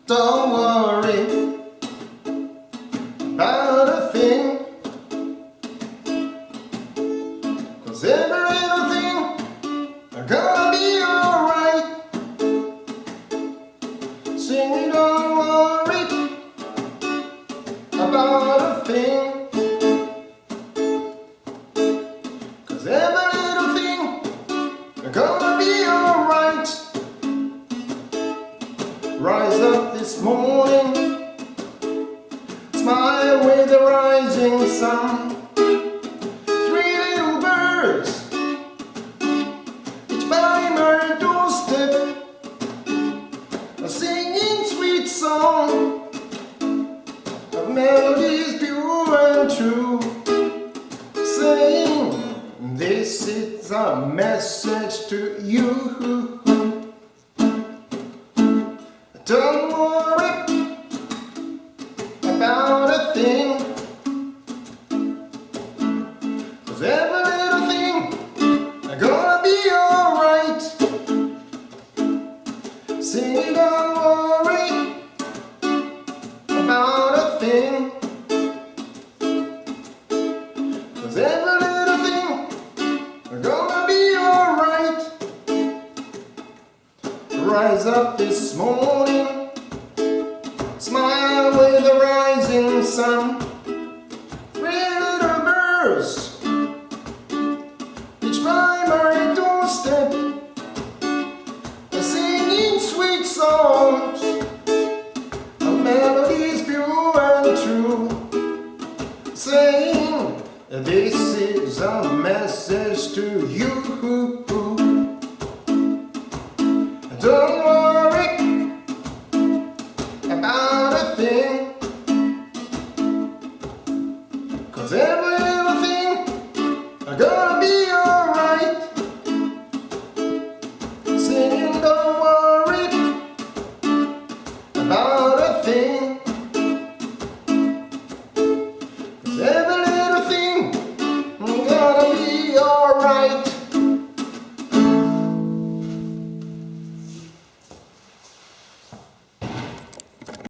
Don't worry about a thing, 'cause every little thing gonna be alright. Sing it, don't worry about a thing, 'cause every little thing gonna be alright. Rise up this morning, smile with the rising sun. Three little birds, each by my doorstep, singing sweet song of melodies pure and true, saying this is a message to you. Don't worry about a thing, 'cause every little thing gonna be alright. Sing, don't worry about a thing, 'cause every little thing gonna be alright. Rise up this morning, smile with the rising sun. Three little birds, each by my doorstep, singing sweet songs of melodies pure and true, saying this is a message to you. Don't